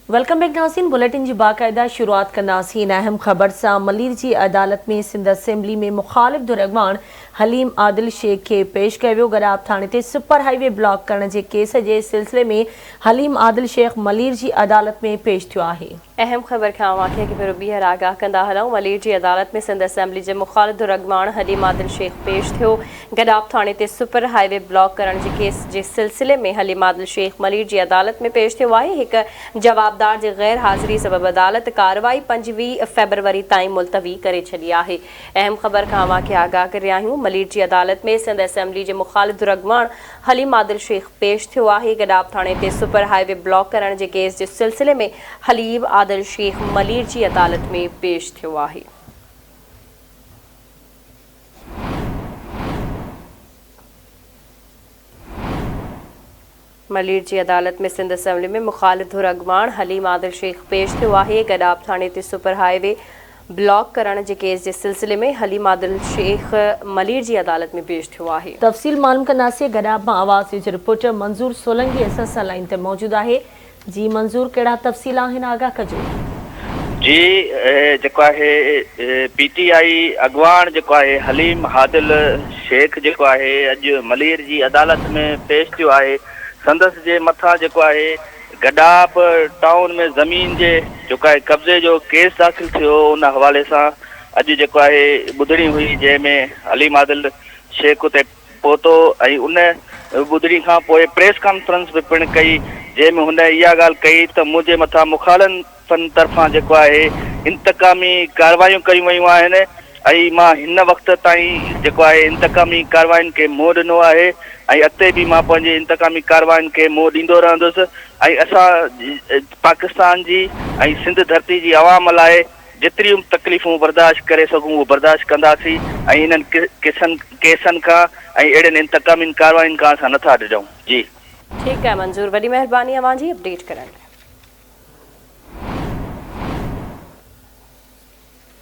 Welcome back नाज़रीन। Bulletin की बाकायदा शुरुआत कंदासीं अहम ख़बर से। मलीर की अदालत में सिंध असेंबली में मुखालिफ दुरगवान हलीम आदिल शेख के पेश किया। गराब थाने ते सुपर हाईवे ब्लॉक करने के केस के सिलसिले में हलीम आदिल शेख मलीर की अदालत में पेश थो है। अहम खबर खां वाक़े के फिर बीहर आगाह कंदा हलूं। मलीर की अदालत में सिंध असेंबली के मुखालिफ दुरगवान हलीम आदिल शेख पेश थो। गडाब थाने ते सुपर हाईवे ब्लॉक करने के केस के सिलसिले में हलीम आदिल शेख मलीर की अदालत में पेश थो है। एक जवाबदार की गैर हाज़िरी सबब अदालत कार्रवाई 25 फरवरी ताईं मुलतवी करे छड़ी है। अहम खबर खां वाक़े आगाह कर रहा आहियूं। मलीर की अदालत में सिंध असेंबली के मुखालिफ दुरगवान हलीम आदिल शेख पेश थो है। गडाब थाने ते सुपर हाईवे ब्लॉक करने के केस के सिलसिले में हलीम आदिल शेख मलीर की अदालत में पेश थो है। मलीर की अदालत में सिंध असेंबली में मुखालिफ दुरगवान हलीम आदिल शेख पेश थो है। गडाब थाने ते सुपर हाईवे ब्लॉक करने के केस के सिलसिले में हलीम आदिल शेख मलीर की अदालत में पेश थो है। तफसील मालूम कंदासीं। गडाब में आवाज़ न्यूज़ रिपोर्टर मंजूर सोलंकी असां लाइन ते मौजूद है। जी मंजूर, कड़ा तफसील आहिनि, आगाह कजो। जी जेको है पीटीआई अगवान जेको है हलीम आदिल शेख जेको है अज मलीर की अदालत में पेश थो है। संदस जे मथा जेको है गडाब टाउन में ज़मीन जे जेको है कब्जे जो केस दाख़िल थो। उन हवाले से अज जेको है ॿुधणी हुई जैमें हलीम आदिल शेख उते पहुतो। उन ॿुधणी खां पोइ प्रेस कॉन्फ्रेंस भी पिण कई जैमें हुन इहा ॻाल्हि कई त मुझे मथा मुखालिफ़नि तरफ़ां जेको है इंतकामी कार्रवाइयूं कयूं वयूं आहिनि। मां हिन वक्त ताईं जेको है इंतकामी कार्रवाइयुनि के मोह ॾिनो है। अॻिते भी मां पंहिंजे इंतकामी कार्रवाइयुनि के मोह ॾींदो रहंदुसि। असां पाकिस्तान की सिंध धरती की आवाम लाइ जेतिरियूं तकलीफ़ूं बर्दाश्त करे सघूं वो बर्दाश्त कंदासीं। इन्हनि केसनि खां अहिड़नि इंतकामी कार्रवाइयुनि खां असां नथा ॾिजूं। जी ठीक है मंजूर, वॾी मेहरबानी अवां जी अपडेट करण।